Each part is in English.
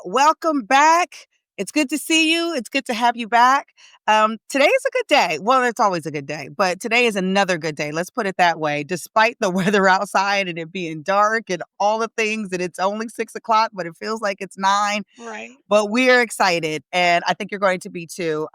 Welcome back. It's good to see you. It's good to have you back. Today is a good day. Well, it's always a good day, but today is another good day. Let's put it that way. Despite the weather outside and it being dark and all the things, and it's only 6 o'clock, but it feels like it's 9. Right. But we're excited, and I think you're going to be too.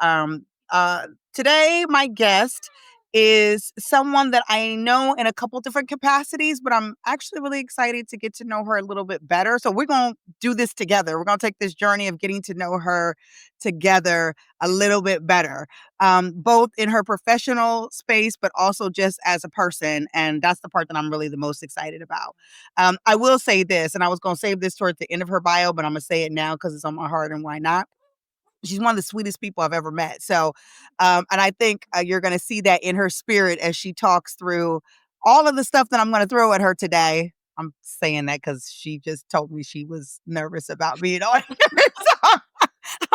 Today, my guest is someone that I know in a couple different capacities, but I'm actually really excited to get to know her a little bit better. So we're going to do this together. We're going to take this journey of getting to know her together a little bit better, both in her professional space, but also just as a person. And that's the part that I'm really the most excited about. I will say this, and I was going to save this towards the end of her bio, but I'm going to say it now because it's on my heart and why not? She's one of the sweetest people I've ever met. So, and I think you're going to see that in her spirit as she talks through all of the stuff that I'm going to throw at her today. I'm saying that because she just told me she was nervous about being on here. So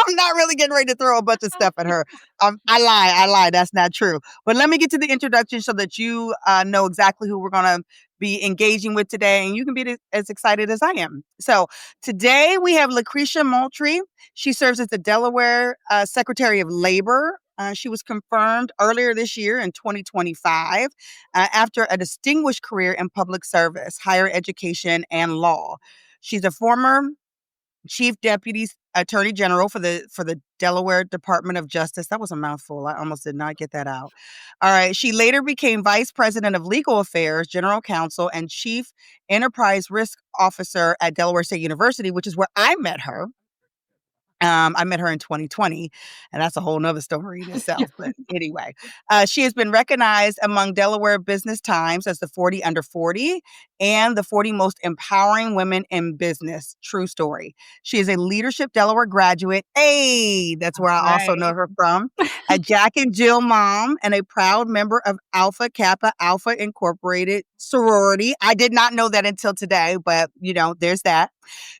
I'm not really getting ready to throw a bunch of stuff at her. I lie. That's not true. But let me get to the introduction so that you know exactly who we're going to be engaging with today, and you can be as excited as I am. So today we have LaKresha Moultrie. She serves as the Delaware Secretary of Labor. She was confirmed earlier this year in 2025 after a distinguished career in public service, higher education, and law. She's a former Chief Deputy Attorney General for the Delaware Department of Justice. That was a mouthful. I almost did not get that out. All right. She later became Vice President of Legal Affairs, General Counsel, and Chief Enterprise Risk Officer at Delaware State University, which is where I met her. I met her in 2020, and that's a whole nother story in itself. But anyway, she has been recognized among Delaware Business Times as the 40 under 40 and the 40 most empowering women in business. True story. She is a Leadership Delaware graduate. Hey, that's where I also know her from. A Jack and Jill mom and a proud member of Alpha Kappa Alpha Incorporated sorority. I did not know that until today, but there's that.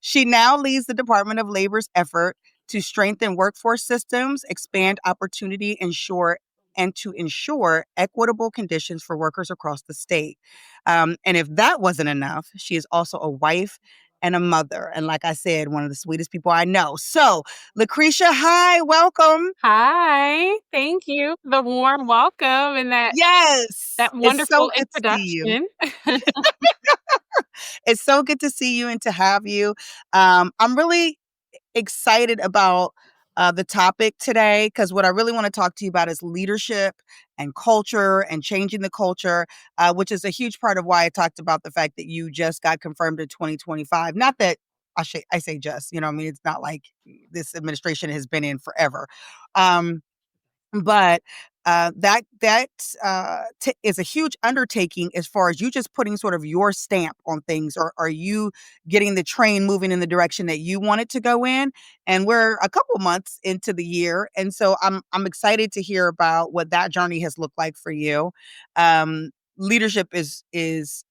She now leads the Department of Labor's effort to strengthen workforce systems, expand opportunity, to ensure equitable conditions for workers across the state. And if that wasn't enough, she is also a wife and a mother. And like I said, one of the sweetest people I know. So, LaKresha, hi, welcome. Hi. Thank you for the warm welcome and that Yes, it's so wonderful good to see you. introduction. It's so good to see you and to have you. I'm really excited about the topic today because what I really want to talk to you about is leadership and culture and changing the culture, which is a huge part of why I talked about the fact that you just got confirmed in 2025. Not that I say just, I mean, it's not like this administration has been in forever. But that is a huge undertaking as far as you just putting sort of your stamp on things, or are you getting the train moving in the direction that you want it to go in? And we're a couple months into the year, and so I'm excited to hear about what that journey has looked like for you. Leadership is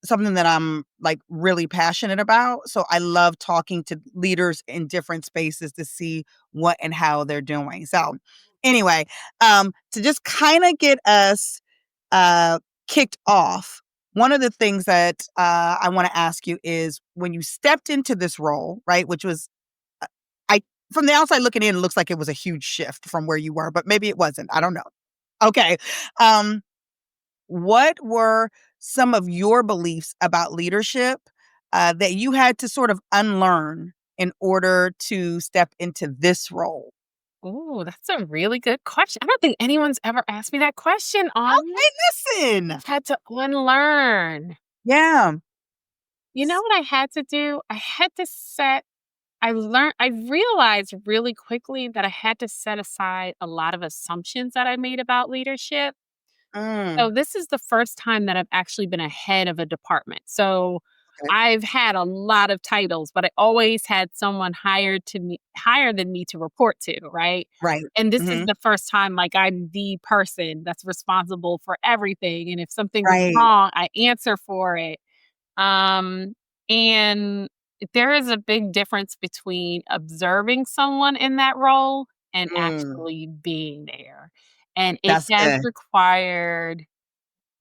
something that I'm like really passionate about. So I love talking to leaders in different spaces to see what and how they're doing. So anyway, to just kind of get us kicked off, one of the things that I want to ask you is when you stepped into this role, right, which was I from the outside looking in, it looks like it was a huge shift from where you were, but maybe it wasn't. I don't know. Okay. What were some of your beliefs about leadership that you had to sort of unlearn in order to step into this role? Oh, that's a really good question. I don't think anyone's ever asked me that question on Okay, listen. had to unlearn. Yeah. You know what I had to do? I realized really quickly that I had to set aside a lot of assumptions that I made about leadership. Mm, So this is the first time that I've actually been a head of a department. So okay. I've had a lot of titles, but I always had someone higher than me to report to, right? Right. And this is Hmm. the first time like I'm the person that's responsible for everything. And if something goes Right. wrong, I answer for it. Um, and there is a big difference between observing someone in that role and Mm, actually being there. And it that's has good. required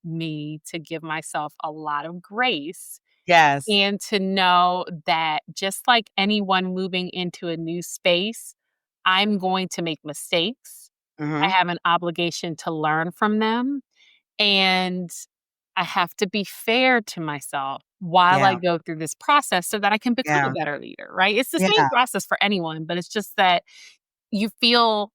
me to give myself a lot of grace Yes. and to know that just like anyone moving into a new space, I'm going to make mistakes. I Mhm. have an obligation to learn from them, and I have to be fair to myself while I Yeah. go through this process so that I can become a Yeah. better leader, right? It's the same Yeah. process for anyone, but it's just that you feel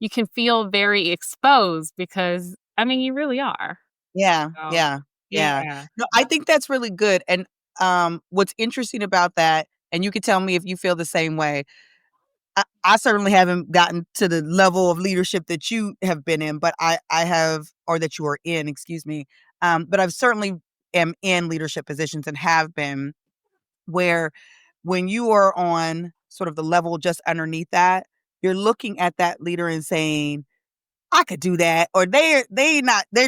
you can feel very exposed because, I mean, you really are. Yeah. So, Yeah. Yeah. yeah. No, I think that's really good, and, what's interesting about that, and you can tell me if you feel the same way, I certainly haven't gotten to the level of leadership that you have been in, but I have, or that you are in, excuse me. But I've certainly am in leadership positions and have been, where when you are on sort of the level just underneath that, you're looking at that leader and saying, I could do that, or they're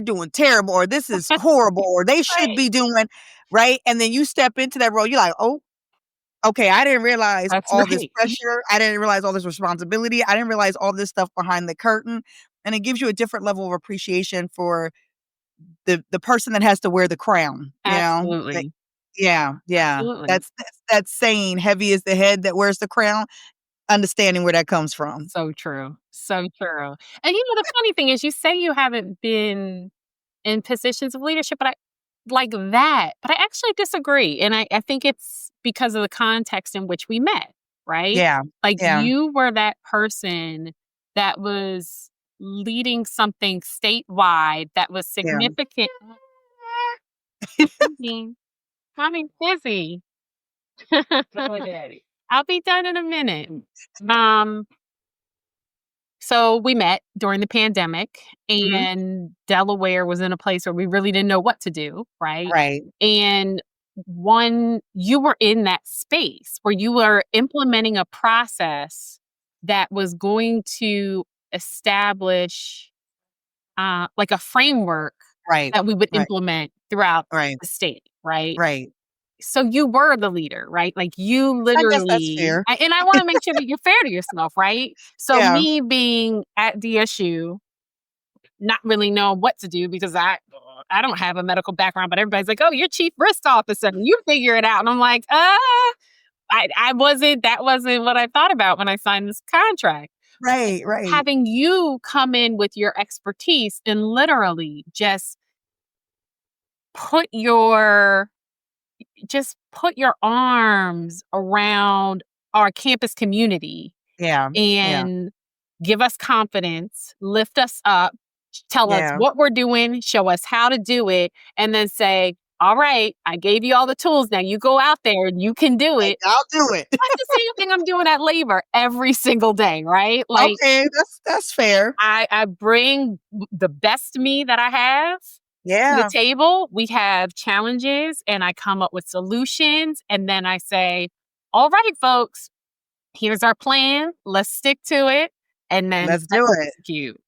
doing terrible, or this is horrible, or they should Right. be doing right. And then you step into that role, you're like, oh, okay, I didn't realize That's all this right. pressure. I didn't realize all this responsibility. I didn't realize all this stuff behind the curtain. And it gives you a different level of appreciation for the person that has to wear the crown, you know? Like, Absolutely. yeah, yeah. Absolutely. That's saying heavy is the head that wears the crown, understanding where that comes from. So true. So true. And the funny thing is you say you haven't been in positions of leadership, but I like that. But I actually disagree. And I think it's because of the context in which we met, right? Yeah, Like yeah, you were that person that was leading something statewide that was yeah. significant. Mommy, Mommy's busy. I'll be done in a minute. Um, So we met during the pandemic, Mhm. and Delaware was in a place where we really didn't know what to do, right? Right, And you were in that space where you were implementing a process that was going to establish like a framework right, that we would right, implement throughout right, the state, right? right. So you were the leader, right? Like you I guess that's fair. and I want to make sure that you're fair to yourself, right? So Yeah, me being at DSU, not really knowing what to do because I don't have a medical background, but everybody's like, "Oh, you're chief risk officer, you figure it out." And I'm like, I wasn't. That wasn't what I thought about when I signed this contract." But right, right. having you come in with your expertise and literally put your put your arms around our campus community Yeah, yeah, and give us confidence, lift us up, tell us yeah. what we're doing, show us how to do it, and then say, all right, I gave you all the tools. Now you go out there and you can do Like, it. I'll do it. That's the same thing I'm doing at labor every single day, right? Like Okay, that's fair. I bring the best me that I have to the Yeah, table. We have challenges and I come up with solutions. And then I say, all right, folks, here's our plan. Let's stick to it. And let's then do let's it. execute.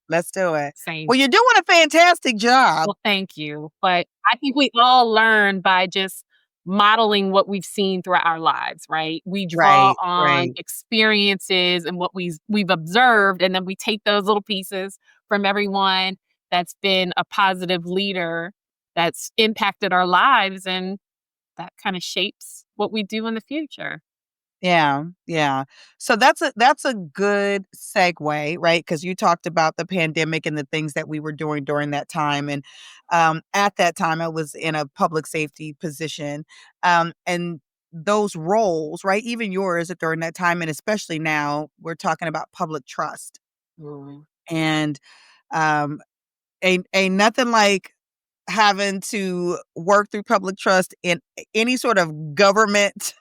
Let's do it. Same. Well, you're doing a fantastic job. Well, thank you. But I think we all learn by just modeling what we've seen throughout our lives, right? We draw Right, on right. experiences and what we've observed, and then we take those little pieces from everyone that's been a positive leader that's impacted our lives, and that kind of shapes what we do in the future. Yeah, yeah. So that's a good segue, right? Because you talked about the pandemic and the things that we were doing during that time, and at that time, I was in a public safety position, and those roles, right? Even yours during that time, and especially now, we're talking about public trust, Mm. and um, ain't nothing like having to work through public trust in any sort of government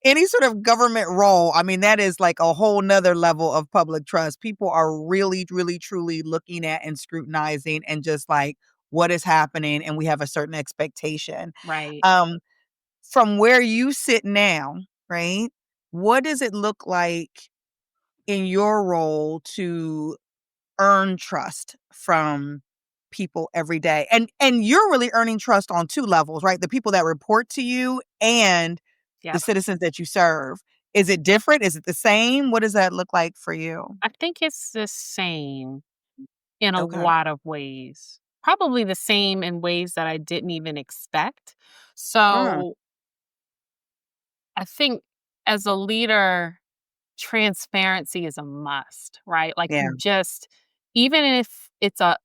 any sort of government role. I mean, that is like a whole nother level of public trust. People are really, really, truly looking at and scrutinizing and just like what is happening, and we have a certain expectation. Right. Um, from where you sit now, right? What does it look like in your role to earn trust from people every day? And you're really earning trust on two levels, right? The people that report to you and the Yep. citizens that you serve. Is it different? Is it the same? What does that look like for you? I think it's the same in a Okay. lot of ways. probably the same in ways that I didn't even expect. Mm, So I think as a leader, transparency is a must, right? Like yeah. you just, even if it's a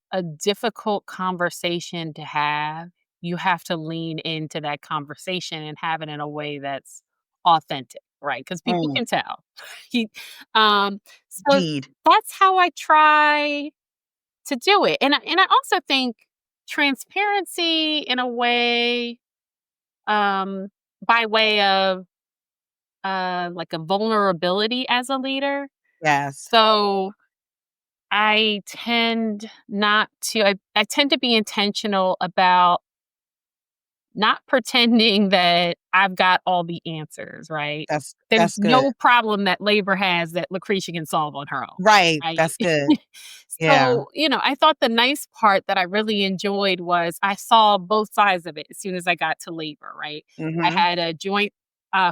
difficult conversation to have, you have to lean into that conversation and have it in a way that's authentic, right? Because people Mm, can tell. He, so indeed. that's how I try to do it. And I also think transparency in a way, um, by way of like a vulnerability as a leader. Yes. So I tend not to I tend to be intentional about not pretending that I've got all the answers, right? There's That's good. no problem that labor has that LaKresha can solve on her own, Right. right? That's good. Yeah. So, I thought the nice part that I really enjoyed was I saw both sides of it as soon as I got to labor, right? I Mhm. had a joint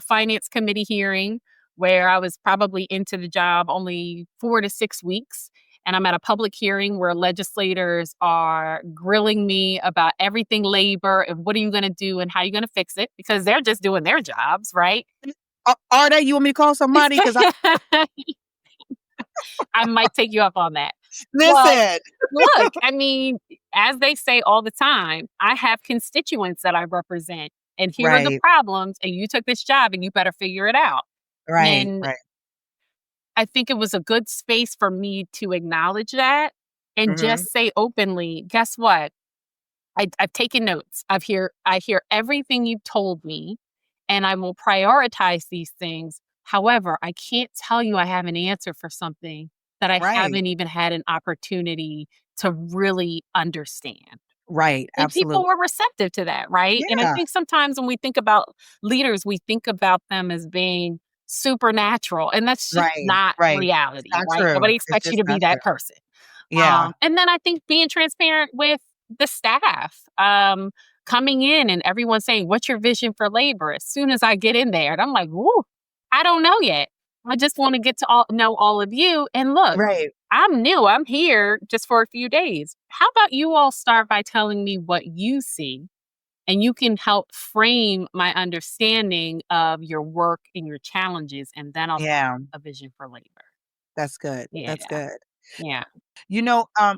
finance committee hearing where I was probably into the job only 4 to 6 weeks. And I'm at a public hearing where legislators are grilling me about everything labor and what are you going to do and how you're going to fix it because they're just doing their jobs, right? Are they? You want me to call somebody? Because I I might take you up on that. Well, listen. look, I mean, as they say all the time, I have constituents that I represent, and here are the Right. problems, and you took this job and you better figure it out. Right. And Right. I think it was a good space for me to acknowledge that and Mhm. just say openly, guess what? I've taken notes. I hear everything you've told me, and I will prioritize these things. However, I can't tell you I have an answer for something that I Right. haven't even had an opportunity to really understand. Right. And people Absolutely. were receptive to that, right? And I Yeah. think sometimes when we think about leaders, we think about them as being supernatural, and that's just Right. not Right. It's reality, not right? true. Nobody It's expects you just to be not true. that person. Yeah. And then I think being transparent with the staff, coming in and everyone saying, "What's your vision for labor?" As soon as I get in there, and I'm like, "Woo, I don't know yet. I just want to get to know all of you." And look, Right. I'm new. I'm here just for a few days. How about you all start by telling me what you see, and you can help frame my understanding of your work and your challenges, and then I'll Yeah. a vision for labor. That's good. Yeah, That's good. yeah.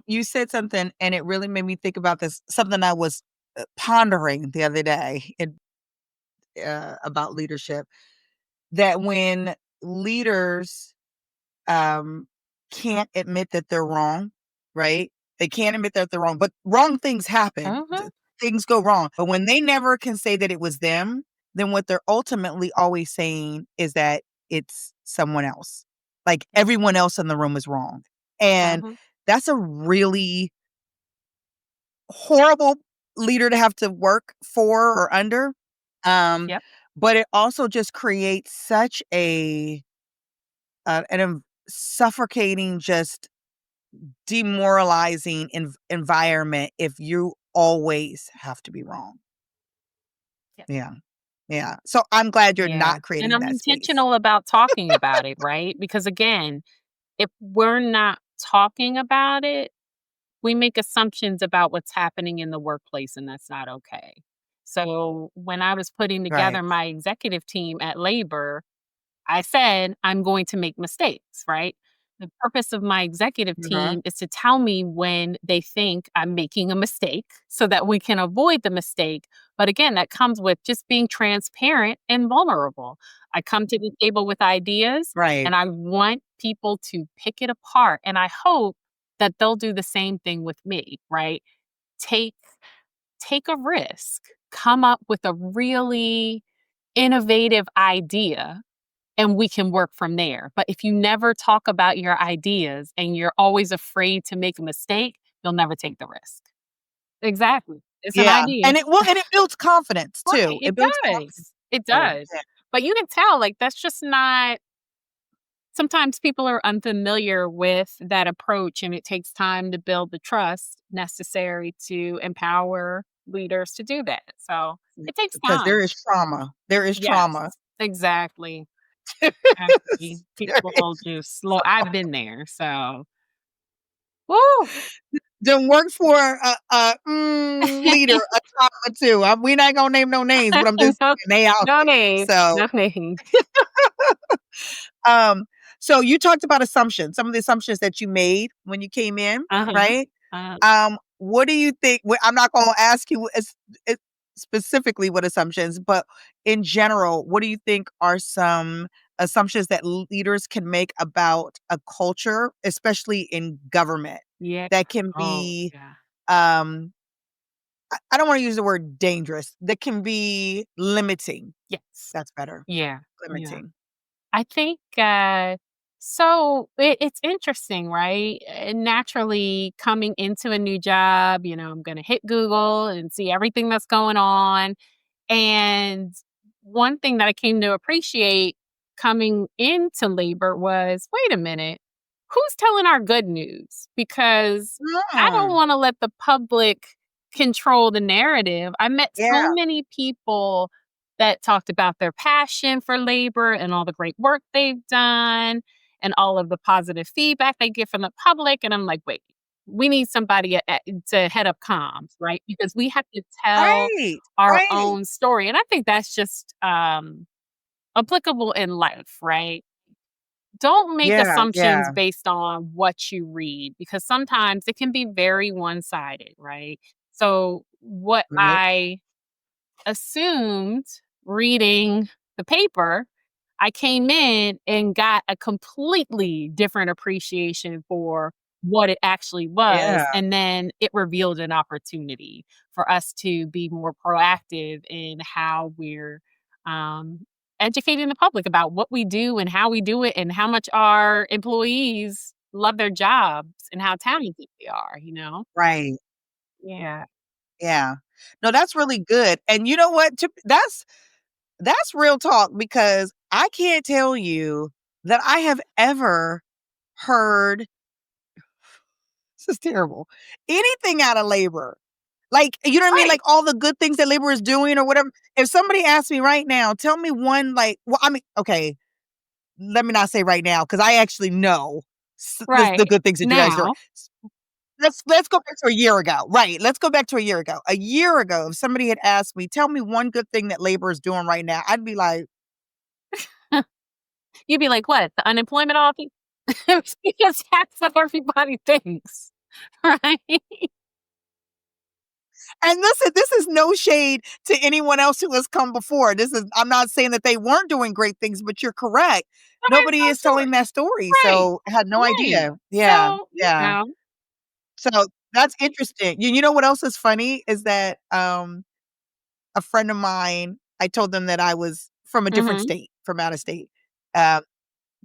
You said something and it really made me think about this, something I was pondering the other day about leadership, that when leaders um, can't admit that they're wrong, right? They can't admit that they're wrong, but wrong things happen. Uh-huh. Things go wrong. But when they never can say that it was them, then what they're ultimately always saying is that it's someone else. Like everyone else in the room is wrong. And Uh-huh. that's a really horrible leader to have to work for or under. Um, Yep. but it also just creates such suffocating, just demoralizing environment if you always have to be wrong. Yes. Yeah. Yeah. So I'm glad you're Yeah. not And creating I'm that space. intentional about talking about it, right? Because again, if we're not talking about it, we make assumptions about what's happening in the workplace, and that's not okay. So when I was putting Right. together my executive team at Labor, I said, I'm going to make mistakes, right? The purpose of my executive Mhm. team is to tell me when they think I'm making a mistake so that we can avoid the mistake. But again, that comes with just being transparent and vulnerable. I come to the table with ideas Right. and I want people to pick it apart. And I hope that they'll do the same thing with me, right? Take take a risk, come up with a really innovative idea and we can work from there. But if you never talk about your ideas and you're always afraid to make a mistake, you'll never take the risk. Exactly. It's an Yeah. idea. And it builds confidence Right. too. It It builds confidence. does. It So, does. yeah. But you can tell, like, that's just not, sometimes people are unfamiliar with that approach, and it takes time to build the trust necessary to empower leaders to do that. So it takes Because there time. is trauma. There is trauma. Yes, exactly. Exactly. There People is. just slow. I've been there. So, woo. done worked for leader a time or two. We not gonna name no names, but I'm just No, saying they out no there. names, So no names. Um, so you talked about assumptions, some of the assumptions that you made when you came in, Uh-huh. right? Uh, What do you think? I'm not going to ask you specifically what assumptions, but in general, what do you think are some assumptions that leaders can make about a culture, especially in government, yeah. that can Oh, be, yeah. um, I don't want to use the word dangerous, that can be limiting? Yes. That's better. Yeah. Yeah. Limiting. I think, so it's interesting, right? Naturally, coming into a new job, I'm going to hit Google and see everything that's going on. And one thing that I came to appreciate coming into labor was, wait a minute, who's telling our good news? Because I don't Mm, want to let the public control the narrative. I met so yeah. many people that talked about their passion for labor and all the great work they've done and all of the positive feedback they get from the public. And I'm like, wait, we need somebody to head up comms, right? Because we have to tell Right, our right. own story. And I think that's just applicable in life, right? Don't make Yeah, assumptions yeah. based on what you read because sometimes it can be very one sided, right? So, what Me I assumed reading the paper, I came in and got a completely different appreciation for what it actually yeah, was. And then it revealed an opportunity for us to be more proactive in how we're um, educating the public about what we do and how we do it and how much our employees love their jobs and how talented they are. right, Yeah. yeah. No, that's really good, and you know what? That's real talk because I can't tell you that I have ever heard this is terrible, anything out of labor. Like, you know what I mean? Right. Like, all the good things that labor is doing or whatever. If somebody asks me right now, tell me one, like well, I mean, okay, let me not say right now because I actually know the Right. good things that you guys are Now. let's go back to a year ago. Right. Let's go back to a year ago. A year ago, if somebody had asked me, "Tell me one good thing that labor is doing right now," I'd be like, You'd be like, "What? The unemployment office?" Because that's what everybody thinks, right? and listen, this is no shade to anyone else who has come before. I'm not saying that they weren't doing great things, but you're correct. There's Nobody no is telling story. that story. Right, So I had no right. idea. Yeah. So, Yeah. So that's interesting. You know what else is funny is that a friend of mine, I told them that I was from a different mhm. state, from out of state. Uh,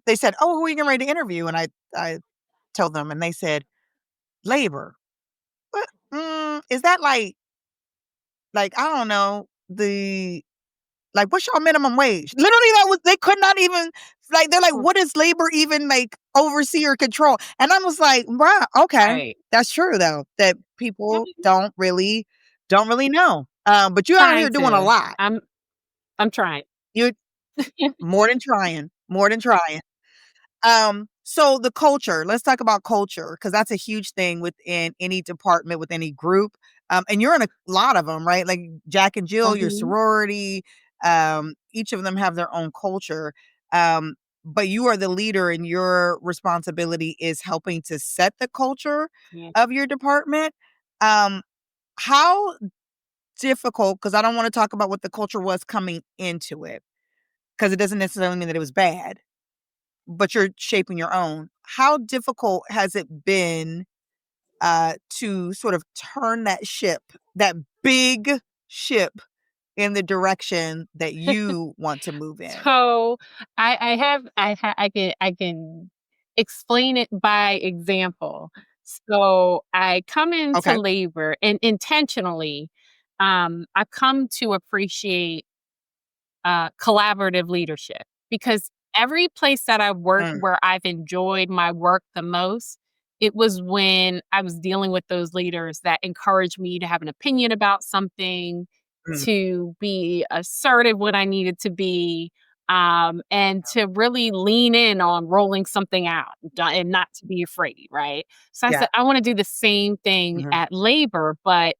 they said, "Oh, who are you getting ready to interview?" And I told them, and they said, "Labor. What? Is that like I don't know like what's your minimum wage?" Literally, that was they could not even like they're like, Mm, "What does labor even like oversee or control?" And I was like, "Wow, okay, right. that's true though that people I'm don't really know." But you out trying here doing a to. lot. I'm trying. You more than trying. So the culture, let's talk about culture because that's a huge thing within any department, with any group. And you're in a lot of them, right? Like Jack and Jill, your Mhm. sorority, each of them have their own culture. But you are the leader and your responsibility is helping to set the culture Yeah. of your department. Um, how difficult, because I don't want to talk about what the culture was coming into it, because it doesn't necessarily mean that it was bad, but you're shaping your own. How difficult has it been, to sort of turn that ship, that big ship, in the direction that you want to move in? So, I can explain it by example. So, I come into Okay. labor and intentionally, I've come to appreciate collaborative leadership because every place that I work Mm, where I've enjoyed my work the most, it was when I was dealing with those leaders that encouraged me to have an opinion about something, mm, to be assertive when I needed to be, and to really lean in on rolling something out and not to be afraid, right? So I Yeah. said, I want to do the same thing Mhm. at labor, but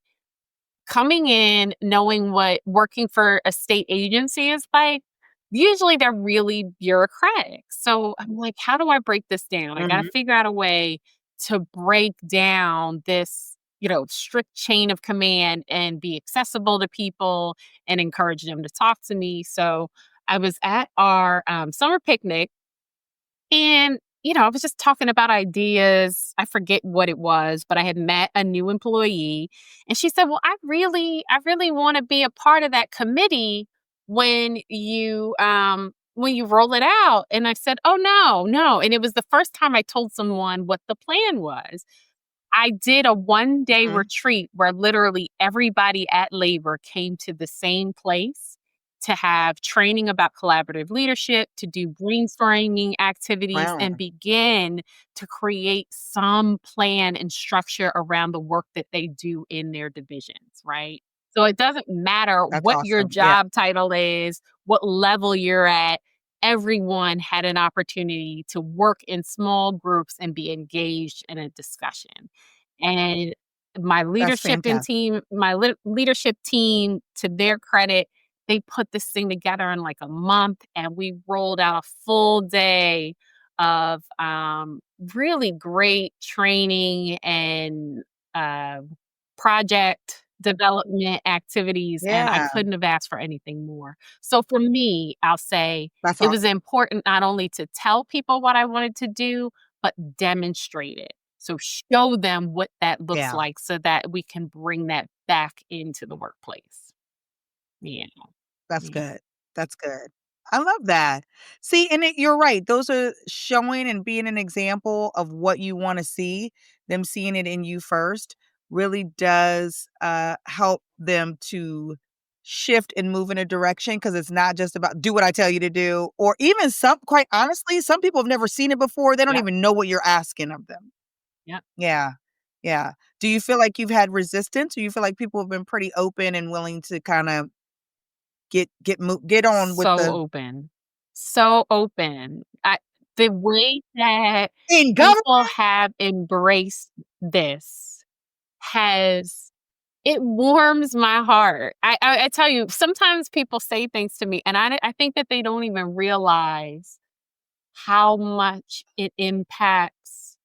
coming in knowing what working for a state agency is like, usually they're really bureaucratic. So I'm like, how do I break this down? I got to Mhm. figure out a way to break down this, strict chain of command and be accessible to people and encourage them to talk to me. So I was at our summer picnic and, I was just talking about ideas. I forget what it was, but I had met a new employee and she said, "Well, I really want to be a part of that committee when you roll it out." And I said, "Oh, no, no." And it was the first time I told someone what the plan was. I did a one-day Mhm. retreat where literally everybody at labor came to the same place to have training about collaborative leadership, to do brainstorming activities, Wow. and begin to create some plan and structure around the work that they do in their divisions, right? So it doesn't matter That's what your awesome. Yeah. job title is, what level you're at, everyone had an opportunity to work in small groups and be engaged in a discussion. And That's fantastic. my leadership team, to their credit, they put this thing together in like a month and we rolled out a full day of really great training and uh, project development activities. And I Yeah. couldn't have asked for anything more. So for me, I'll say That's it was awesome. important not only to tell people what I wanted to do, but demonstrate it. So show them what that looks Yeah. like so that we can bring that back into the workplace. Yeah. That's Yeah. good. That's good. I love that. See, and you're right. Those are showing and being an example of what you want to see. Them seeing it in you first really does help them to shift and move in a direction because it's not just about do what I tell you to do, or even some, quite honestly, some people have never seen it before. They don't Yep. even know what you're asking of them. Yep. Yeah. Yeah. Do you feel like you've had resistance or you feel like people have been pretty open and willing to kind of get on with So the open. So open. The way that in government? people have embraced this has it warms my heart. I tell you, sometimes people say things to me, and I think that they don't even realize how much it impacts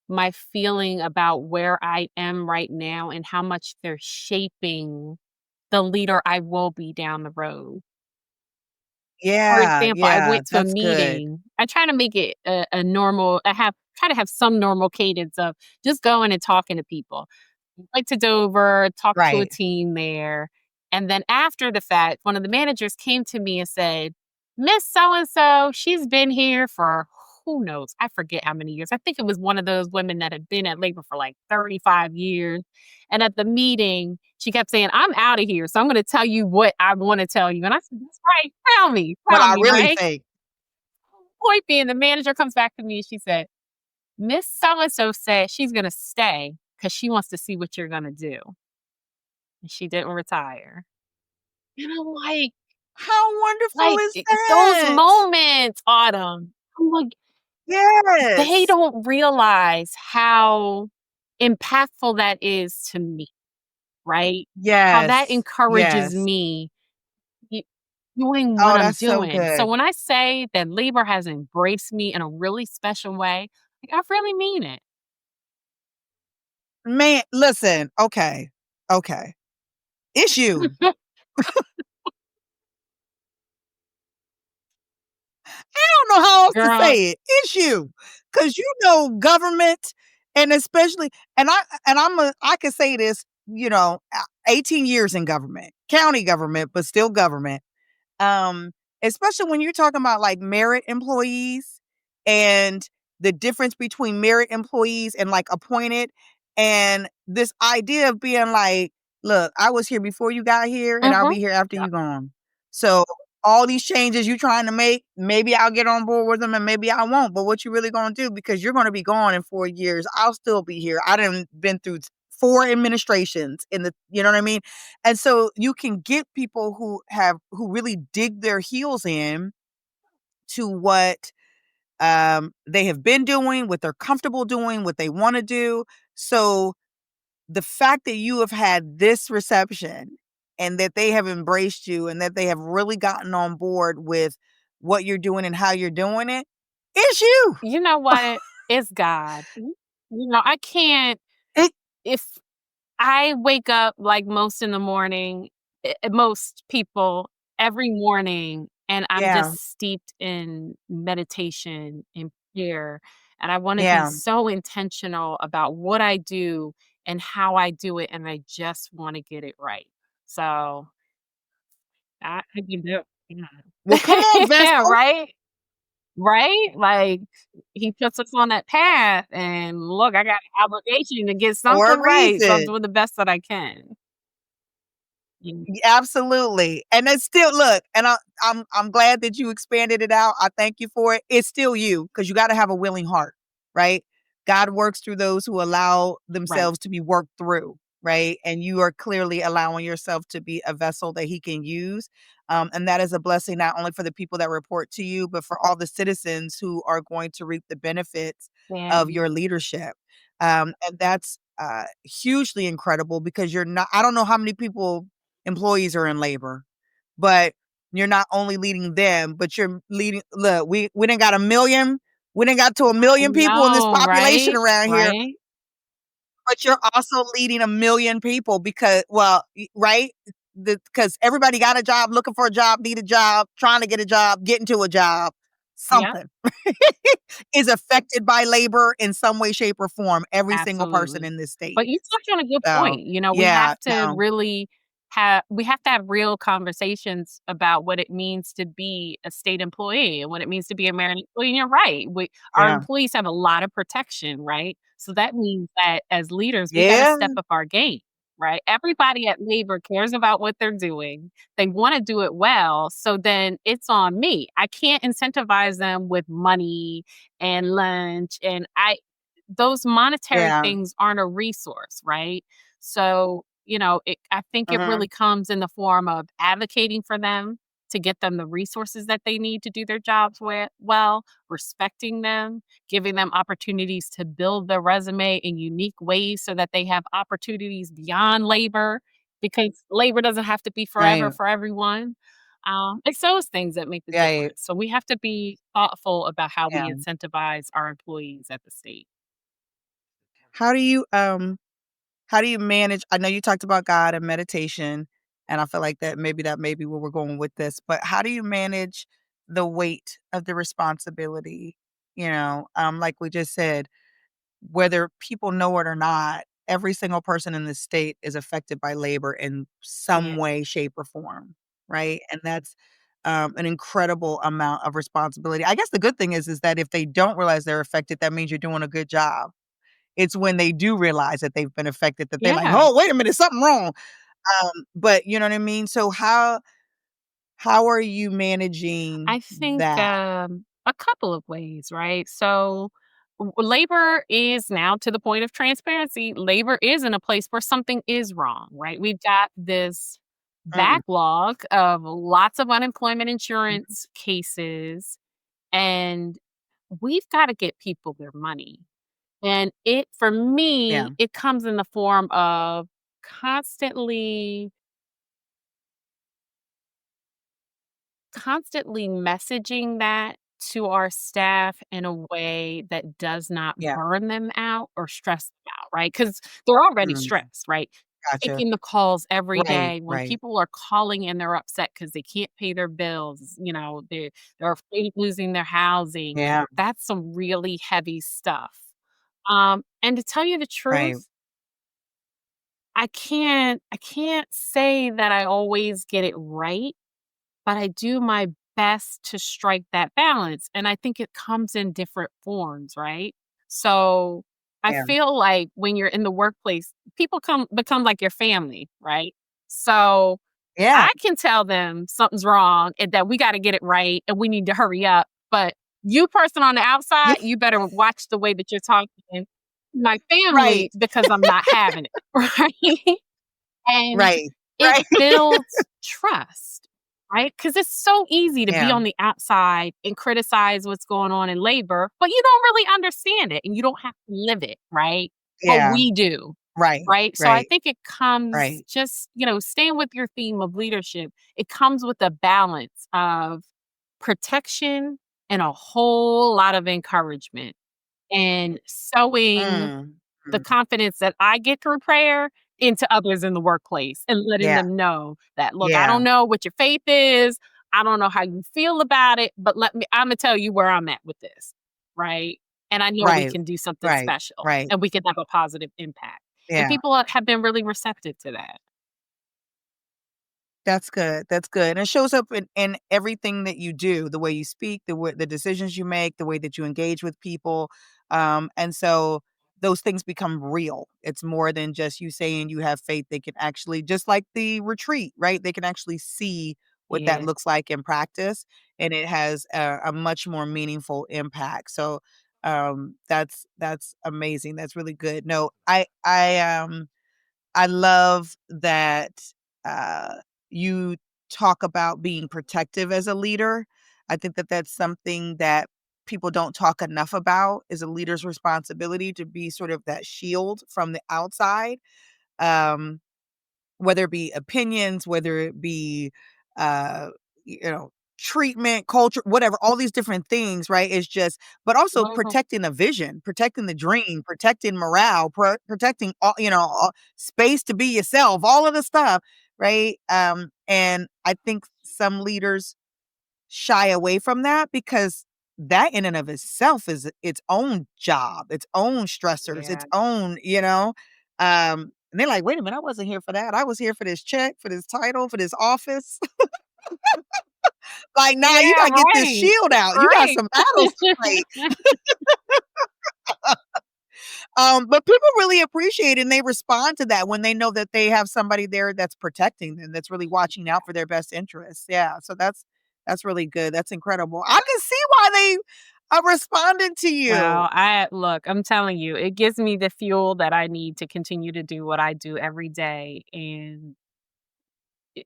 my feeling about where I am right now and how much they're shaping the leader I will be down the road. For Yeah, example, I yeah, went to a that's good. meeting. I try to make it a normal I have try to have some normal cadence of just going and talking to people. Went to Dover, talked to a Right. team there, and then after the fact, one of the managers came to me and said, "Miss so and so, she's been here for who knows, I forget how many years." I think it was one of those women that had been at labor for like 35 years. And at the meeting, she kept saying, "I'm out of here, so I'm gonna tell you what I wanna tell you." And I said, "That's right, What tell I me, really right?" think. Point being, the manager comes back to me and she said, "Miss so and so said she's gonna stay because she wants to see what you're gonna do." And she didn't retire. And I'm How wonderful is those that? moments, Autumn, I'm like, they Yes. don't realize how impactful that is to me, right? How that Yes. encourages Yes. me y doing what Oh, I'm that's so doing. So good. when I say that labor has embraced me in a really special way, I really mean it. Man, listen, okay. Okay. It's you. Don't know how else to Girl, say it. It's you, cause you know government, and especially I can say this, 18 years in government, county government, but still government. Um, Especially when you're talking about, like, merit employees and the difference between merit employees and, like, appointed, and this idea of being like, "Look, I was here before you got here, and I'll mhm. be here after Yep. you gone. So, all these changes you trying to make, maybe I'll get on board with them and maybe I won't, but what you really gonna do because you're gonna be gone in 4 years, I'll still be here. I done been through 4 administrations in the you know what I mean? And so you can get people who really dig their heels in to what they have been doing, what they're comfortable doing, what they want to do. So the fact that you have had this reception and that they have embraced you and that they have really gotten on board with what you're doing and how you're doing it, it's you. You know what? It's God. I can't It, if I wake up like most in the morning, most people every morning, and I'm yeah, just steeped in meditation and prayer. And I want to be yeah. so intentional about what I do and how I do it. And I just want to get it right. So I can do it. Well, come on, Yeah, Vessel, right? Right? Like, he puts us on that path, and look, I got an obligation to get for something a right, so I'm reason. doing the best that I can. Mm, Absolutely. And it's still look, and I'm glad that you expanded it out. I thank you for it. It's still you because you got to have a willing heart, right? God works through those who allow right. themselves to be worked through, right? And you are clearly allowing yourself to be a vessel that he can use. And that is a blessing not only for the people that report to you, but for all the citizens who are going to reap the benefits Yeah, of your leadership. And that's hugely incredible because you're not, I don't know how many people employees are in labor, but you're not only leading them, but you're leading. Look, we didn't got a million. We didn't got to a I million people in this know, population right? around here, Right? but you're also leading a million people because, well, right? Because everybody got a job, looking for a job, need a job, trying to get a job, getting to a job, Yep, something is affected by labor in some way, shape, or form. Every single person absolutely. in this state But you is. touched on a good So, point. yeah, no, We have to have real conversations about what it means to be a state employee and what it means to be a American employee. And you're right. Our yeah, employees have a lot of protection, right? So that means that as leaders, we got to yeah, step up our game, right? Everybody at labor cares about what they're doing. They want to do it well. So then it's on me. I can't incentivize them with money and lunch. Those monetary yeah. things aren't a resource, right? So, I think it Uh-huh. really comes in the form of advocating for them to get them the resources that they need to do their jobs well, respecting them, giving them opportunities to build their resume in unique ways so that they have opportunities beyond labor because labor doesn't have to be forever Right. for everyone. It's those things that make the Right. difference. So we have to be thoughtful about how we Yeah. incentivize our employees at the state. How do you how do you manage I know you talked about God and meditation, and I feel like that may be where we're going with this, but how do you manage the weight of the responsibility? Like we just said, whether people know it or not, every single person in the state is affected by labor in Yeah. some way, shape, or form, right? And that's an incredible amount of responsibility. I guess the good thing is that if they don't realize they're affected, that means you're doing a good job. It's when they do realize that they've been affected that they're like, Yeah. "Oh, wait a minute, something wrong." But you know what I mean? So how are you managing I think, that? a couple of ways, right? So, labor is now to the point of transparency. Labor is in a place where something is wrong, right? We've got this Mm, backlog of lots of unemployment mhm. insurance cases, and we've got to get people their money. And for Yeah, me, it comes in the form of constantly constantly messaging that to our staff in a way that does not yeah. burn them out or stress them out, right? Because they're already Mm, stressed, right? gotcha. Taking the calls every Right, day when right. people are calling and they're upset because they can't pay their bills, they're afraid of losing their housing. Yeah, That's some really heavy stuff. And to tell you the right. truth, I can't say that I always get it right, but I do my best to strike that balance. And I think it comes in different forms, right? So I Yeah. feel like when you're in the workplace, people become like your family, right? So Yeah. I can tell them something's wrong and that we got to get it right and we need to hurry up. But you person on the Yeah, outside, you better watch the way that you're talking to my right, family because I'm not having it. Right. And right, it right. builds trust. right? Because it's so easy to be Yeah. on the outside and criticize what's going on in labor, but you don't really understand it and you don't have to live it, right? But Yeah. we do, Right. right? So I Right. think it comes Right. just, staying with your theme of leadership, it comes with a balance of protection and a whole lot of encouragement and sowing Mm. the Mm. confidence that I get through prayer into others in the workplace and letting Yeah. them know that, look, I Yeah. don't know what your faith is. I don't know how you feel about it, but I'm going to tell you where I'm at with this. Right. And I know we Right. can do something Right. special Right. and we can have a positive impact. And Yeah. people have been really receptive to that. That's good. That's good. And it shows up in everything that you do, the way you speak, the decisions you make, the way that you engage with people. And so those things become real. It's more than just you saying you have faith. They can actually, just like the retreat, right? They can actually see what that Yeah. looks like in practice, and it has a much more meaningful impact. So that's amazing. That's really good. No, I love that uh, you talk about being protective as a leader. I think that that's something that people don't talk enough about, is a leader's responsibility to be sort of that shield from the outside. Um, whether it be opinions, whether it be, uh, you know, treatment, culture, whatever, all these different things, right? It's just, but also Mhm. protecting a vision, protecting the dream, protecting morale, protecting all, space to be yourself, all of the stuff, right? And I think some leaders shy away from that because that in and of itself is its own job, its own stressors, Yeah. its own, and they're like, wait a minute, I wasn't here for that. I was here for this check, for this title, for this office. Like, nah, you Yeah, gotta get this right. shield out. You got Right. some battles to fight. But people really appreciate it and they respond to that when they know that they have somebody there that's protecting them, that's really watching out for their best interests. Yeah. So that's really good. That's incredible. I can see why they responded to you. Well, I look, I'm telling you, it gives me the fuel that I need to continue to do what I do every day. And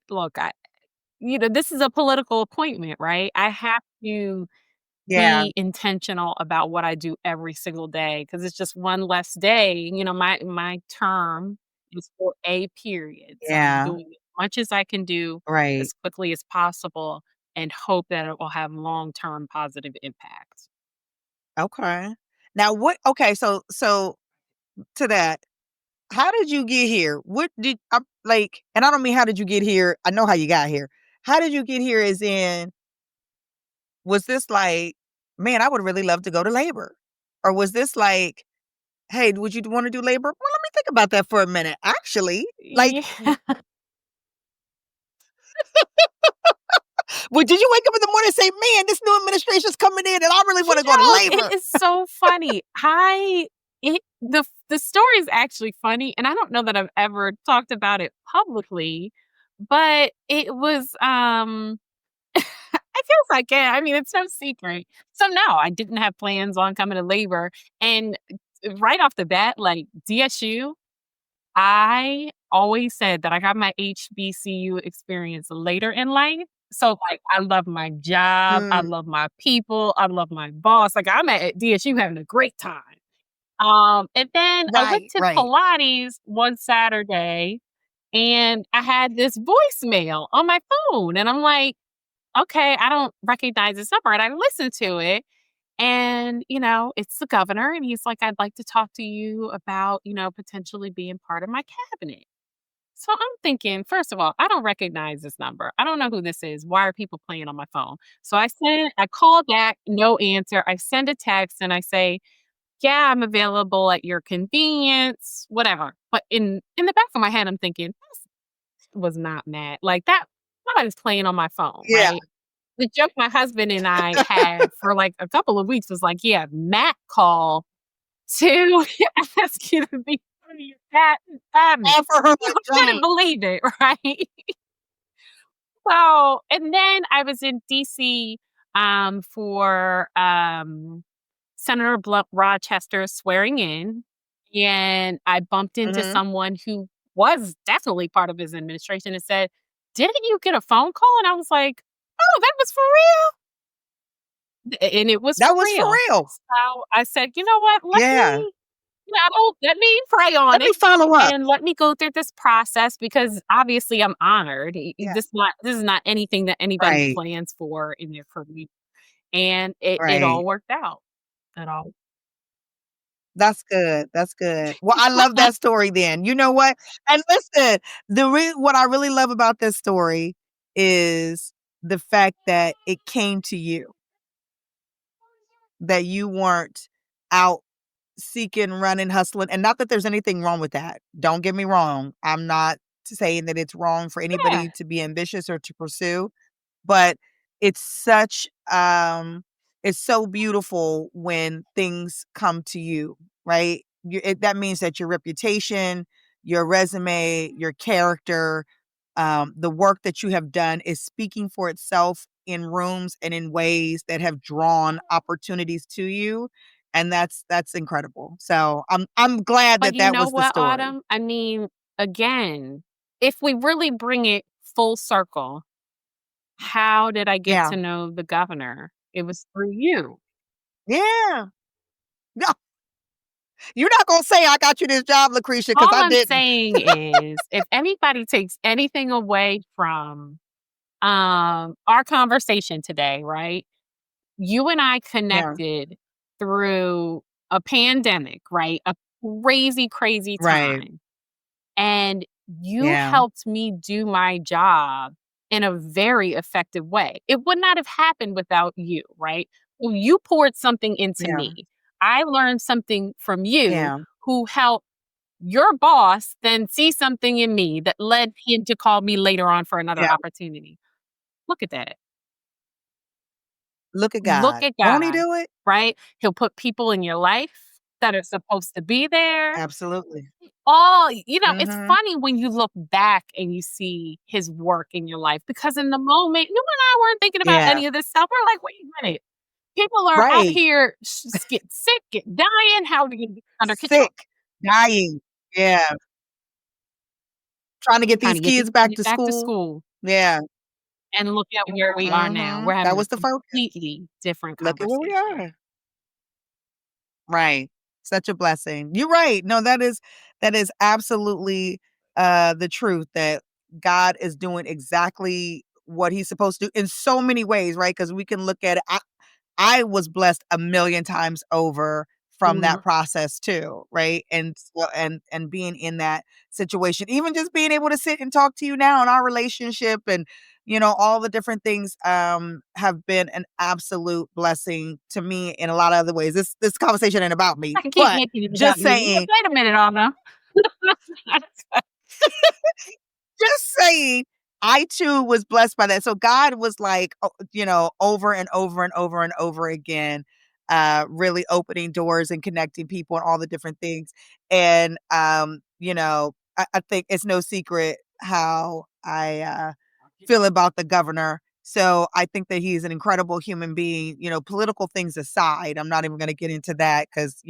look, this is a political appointment, right? I have to Yeah. be intentional about what I do every single day because it's just one less day. My term is for a period. So I'm Yeah. doing as much as I can do Right. as quickly as possible and hope that it will have long-term positive impact. Okay. Now okay, so to that, how did you get here? What did like, and I don't mean how did you get here? I know how you got here. How did you get here as in, was this like, man, I would really love to go to labor? Or was this like, hey, would you want to do labor? Well, let me think about that for a minute. Actually, like, Yeah. well, did you wake up in the morning and say, man, this new administration's coming in and I really want to go to It labor? is so funny. The story is actually funny, and I don't know that I've ever talked about it publicly, but it was, I feels like, yeah, I mean, it's no secret. So, no, I didn't have plans on coming to labor, and right off the bat, like, DSU, I always said that I got my HBCU experience later in life. So, like, I love my job, I Mm, love my people, I love my boss. Like, I'm at DSU having a great time. And then I went right, to right. Pilates one Saturday and I had this voicemail on my phone. And I'm like, okay, I don't recognize this number. And I listened to it. And, it's the governor. And he's like, I'd like to talk to you about, potentially being part of my cabinet. So I'm thinking, first of all, I don't recognize this number. I don't know who this is. Why are people playing on my phone? So I call back, no answer. I send a text and I say, yeah, I'm available at your convenience, whatever. But in the back of my head, I'm thinking, this was not Matt. Like that, somebody's playing on my phone, Yeah. right? The joke my husband and I had for like a couple of weeks was like, yeah, Matt called to ask you to be part of your cabinet. Offer her You a job. couldn't believe it, right? So, and then I was in DC for Senator Blunt Rochester's swearing in, and I bumped into Hmm. someone who was definitely part of his administration and said, didn't you get a phone call? And I was like, oh, that was for real. And it was That for was for real. real. So I said, you know what? Yeah. Let me pray on Let me it follow up. and let me go through this process because obviously I'm honored. Yeah. This is not anything that anybody Right. plans for in their career. And it all Right. worked out. It all That's good. That's good. Well, I love that story then. You know what? And listen, what I really love about this story is the fact that it came to you, that you weren't out seeking, running, hustling. And not that there's anything wrong with that. Don't get me wrong. I'm not saying that it's wrong for yeah. anybody to be ambitious or to pursue, but it's such it's so beautiful when things come to you, right? That means that your reputation, your resume, your character, the work that you have done is speaking for itself in rooms and in ways that have drawn opportunities to you, and that's incredible. So I'm glad But that you that know was the what, story. Autumn? I mean, again, if we really bring it full circle, how did I get Yeah. to know the governor? It was through you. Yeah. No, you're not gonna say I got you this job, LaKresha, because All I I'm didn't. saying is if anybody takes anything away from our conversation today, right? You and I Yeah. connected through a pandemic, right? A crazy, crazy Right. time. And you Yeah. helped me do my job in a very effective way. It would not have happened without you, right? Well, you poured something into Yeah. me. I learned something from you Yeah. who helped your boss then see something in me that led him to call me later on for another Yeah. opportunity. Look at that. Look at Look God. at Won't he God, do it? right? He'll put people in your life that are supposed to be there. Absolutely. It's Mhm. funny when you look back and you see his work in your life because in the moment, you and I weren't thinking about Yeah. any of this stuff. We're like, wait a minute. People are out Right. here get sick, get dying. How do you get under control? Sick, dying. Yeah. Trying to get Trying these to get kids these back kids to back to school. school. Yeah. And look at where we are now. We're That having a was the focus. completely different Look at where we conversation. are. Right. Such a blessing. You're right. No, that is absolutely the truth, that God is doing exactly what he's supposed to do in so many ways, right? Because we can look at it. I was blessed a million times over from Mhm. that process too, right? And so and being in that situation, even just being able to sit and talk to you now in our relationship, and all the different things have been an absolute blessing to me in a lot of other ways. This conversation ain't about me, I can keep but making it about just you. saying Wait a minute, Anna. just saying, I too was blessed by that. So God was like, over and over and over and over again, really opening doors and connecting people and all the different things. And, I think it's no secret how I feel about the governor. So I think that he's an incredible human being, political things aside. I'm not even going to get into that because,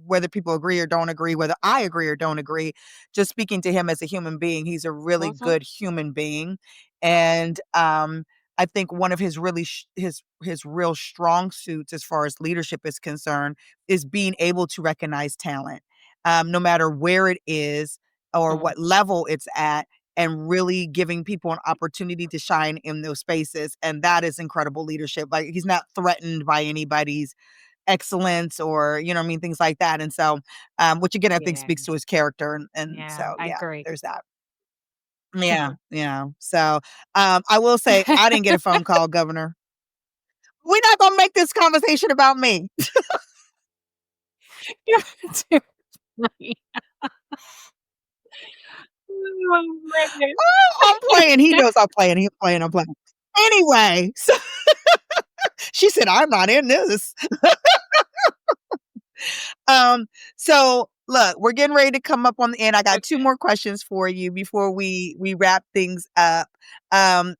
whether people agree or don't agree, whether I agree or don't agree, just speaking to him as a human being, he's a really Mhm. good human being. And I think one of his really his real strong suits as far as leadership is concerned is being able to recognize talent, no matter where it is or Mm. what level it's at, and really giving people an opportunity to shine in those spaces. And that is incredible leadership. Like, he's not threatened by anybody's excellence, or what I mean, things like that. And so, which again I think Yeah, speaks to his character, and yeah, so I yeah, agree. there's that. Yeah, yeah. So I will say I didn't get a phone call, Governor. We're not gonna make this conversation about me. You're too funny. Oh, I'm playing. He knows I'm playing. He's playing. I'm playing. Anyway, so she said, I'm not in this. Um, so look, we're getting ready to come up on the end. I got two Okay. more questions for you before we wrap things up. And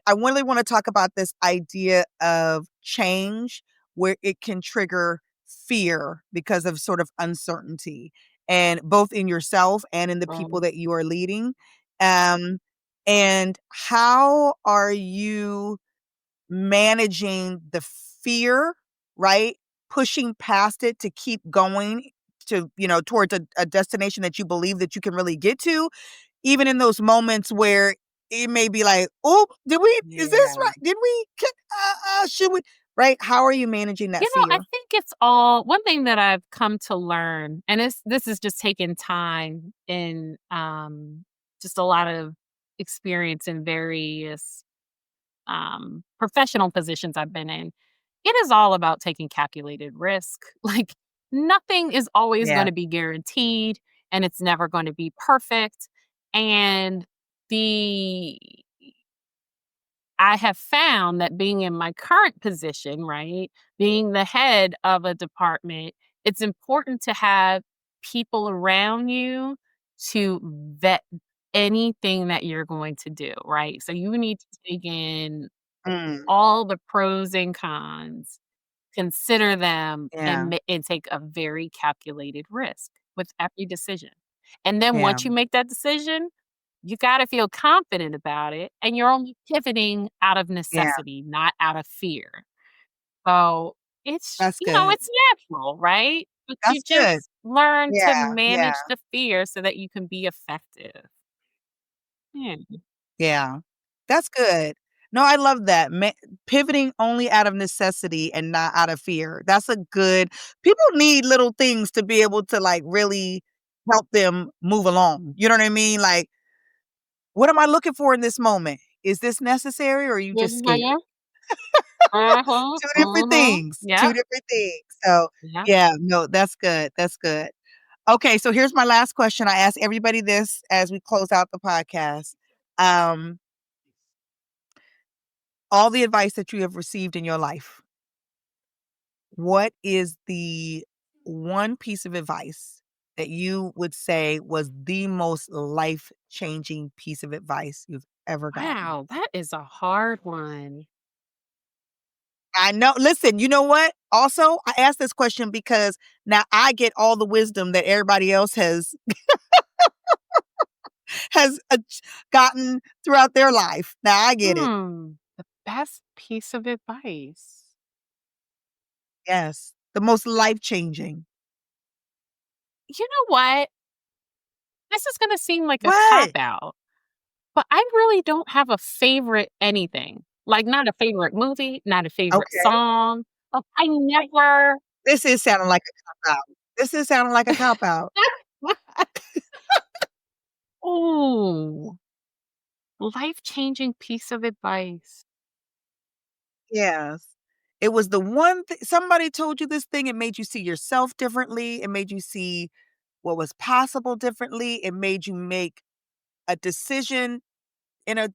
I really want to talk about this idea of change, where it can trigger fear because of sort of uncertainty, and both in yourself and in the people Um, that you are leading. Um, And how are you managing the fear, right? Pushing past it to keep going to, towards a destination that you believe that you can really get to, even in those moments where it may be like, oh, is this Yeah. right? Did we, should we, right? How are you managing that I fear? think it's all one thing that I've come to learn, and this is just taking time and just a lot of experience in various professional positions I've been in. It is all about taking calculated risk. Like nothing is always going Yeah. to be guaranteed, and it's never going to be perfect. And the I have found that being in my current position, right, being the head of a department, it's important to have people around you to vet anything that you're going to do, right? So you need to take in Mm, all the pros and cons, consider them, yeah. and take a very calculated risk with every decision. And then Yeah. once you make that decision, you gotta feel confident about it, and you're only pivoting out of Yeah. necessity, not out of fear. So, That's good. it's natural, right? But you That's good. just learn to Yeah. Yeah. manage the fear so that you can be effective. Yeah. Yeah. That's good. No, I love that. Pivoting only out of necessity and not out of fear. That's a good people need little things to be able to, like, really help them move along. You know what I mean? Like, what am I looking for in this moment? Is this necessary or are you just scared? Mhm. Mhm. 2 different Mhm. things. 2 Yep. different things. So, Yep. yeah, no, that's good. That's good. Okay, so here's my last question. I ask everybody this as we close out the podcast. Um, all the advice that you have received in your life, what is the one piece of advice that you would say was the most life-changing piece of advice you've ever gotten? Wow, that is a hard one. I know. Listen, you know what? Also, I asked this question because now I get all the wisdom that everybody else has gotten throughout their life. Now I get it. The best piece of advice. Yes, the most life-changing. You know what? This is gonna seem like a cop What? out, but I really don't have a favorite anything. Like, not a favorite movie, not a favorite Okay. song. Like, I never This is sounding like a cop out. This is sounding like a cop out. Ooh, life-changing piece of advice. Yes. It was the one somebody told you this thing, it made you see yourself differently, it made you see what was possible differently, it made you make a decision in a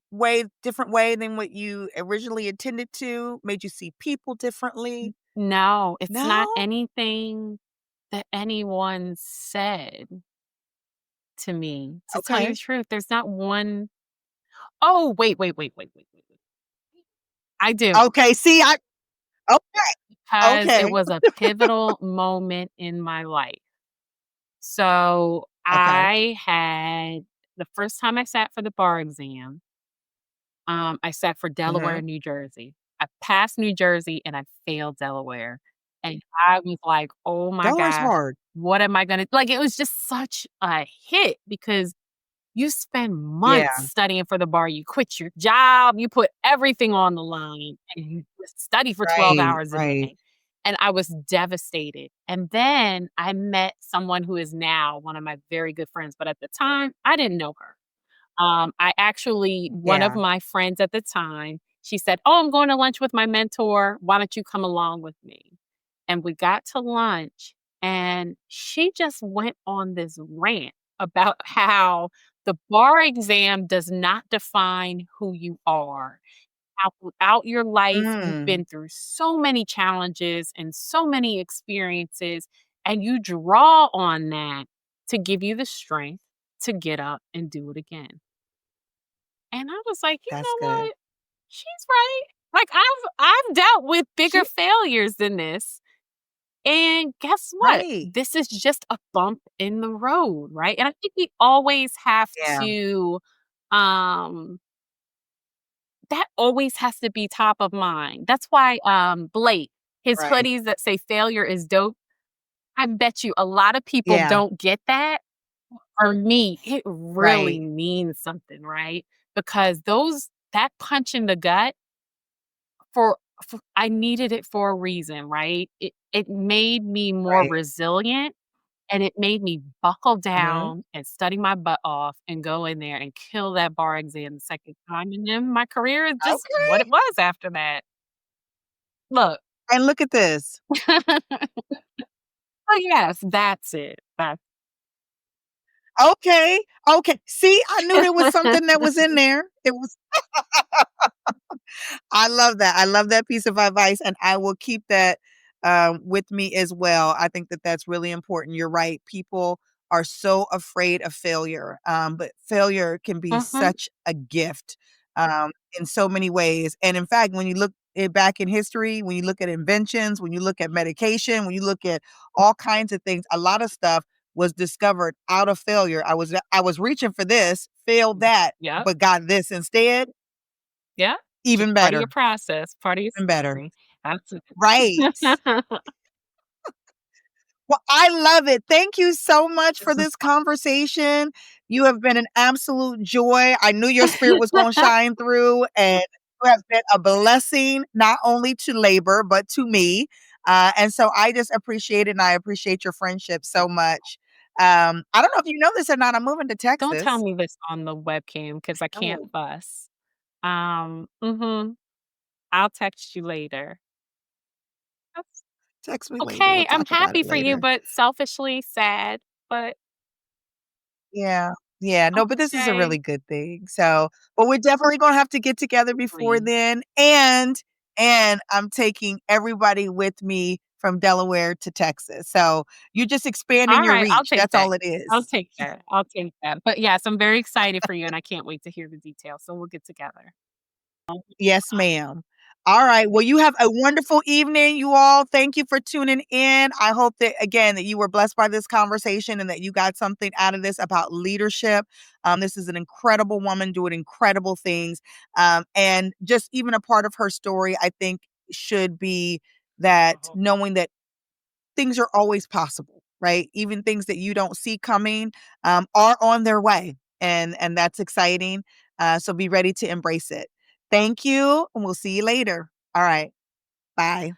different way than what you originally intended to, made you see people differently. No, it's not No? anything that anyone said to me. To tell you the Okay. truth, there's not one. Oh, wait. I do. Okay, see, okay, Because it okay, was a pivotal moment in my life. So, okay. I had the first time I sat for the bar exam, I sat for Delaware Mhm. and New Jersey. I passed New Jersey and I failed Delaware, and I was like, "Oh my Delaware's gosh, hard. what am I gonna" like, it was just such a hit because you spend months Yeah, studying for the bar, you quit your job, you put everything on the line, and you just study for 12 right, hours a right. day, and I was devastated, and then I met someone who is now one of my very good friends, but at the time, I didn't know her. I actually one of Yeah. my friends at the time, she said, "Oh, I'm going to lunch with my mentor. Why don't you come along with me?" And we got to lunch, and she just went on this rant about how the bar exam does not define who you are. How throughout your life, you've Mm, been through so many challenges and so many experiences, and you draw on that to give you the strength to get up and do it again. And I was like, "You that's know good. what? She's right." Like, I've dealt with bigger She failures than this, and guess what? right. This is just a bump in the road, right? And I think we always have Yeah. to Um, that always has to be top of mind. That's why, Blake, his Right. hoodies that say "Failure is dope," I bet you a lot of people Yeah. don't get that. For me, it really Right. means something, right? Because that punch in the gut for I needed it for a reason, right? It made me more Right. resilient, and it made me buckle Mhm. down and study my butt off and go in there and kill that bar exam the second time, and then my career is just what Okay. it was after that. Look. And look at this. Oh, yes, that's it. That's Okay. Okay. See, I knew there was something that was in there. It was I love that. I love that piece of advice, and I will keep that with me as well. I think that that's really important. You're right. People are so afraid of failure, but failure can be Mhm. such a gift in so many ways. And in fact, when you look back in history, when you look at inventions, when you look at medication, when you look at all kinds of things, a lot of stuff was discovered out of failure. I was reaching for this, failed that, Yep, but got this instead. yep. Just Even part of your better. process, part of your Even better. story. That's Right. it. Well, I love it. Thank you so much for This is this conversation. You have been an absolute joy. I knew your spirit was going to shine through, and you have been a blessing not only to labor, but to me. And so I just appreciate it, and I appreciate your friendship so much. I don't know if you know this or not. I'm moving to Don't tell Texas. me this on the webcam because I can't Oh, fuss. Mhm. I'll text you later. That's text me later. We'll okay, I'm talk about happy it for you, later. but selfishly sad, but Yeah. Yeah. No, but this is a okay. really good thing. So, but we're definitely gonna have to get together before Agree. then. And I'm taking everybody with me from Delaware to Texas. So you're just expanding your Alright, I'll reach. take That's that. all it I'll is. take that. I'll take that. But yes, I'm very excited for you, and I can't wait to hear the details, so we'll get together. Yes, ma'am. All right. Well, you have a wonderful evening, you all. Thank you for tuning in. I hope that, again, that you were blessed by this conversation and that you got something out of this about leadership. This is an incredible woman doing incredible things. And just even a part of her story, I think, should be that knowing that things are always possible, right? Even things that you don't see coming are on their way, and that's exciting. So be ready to embrace it. Thank you, and we'll see you later. All right, bye.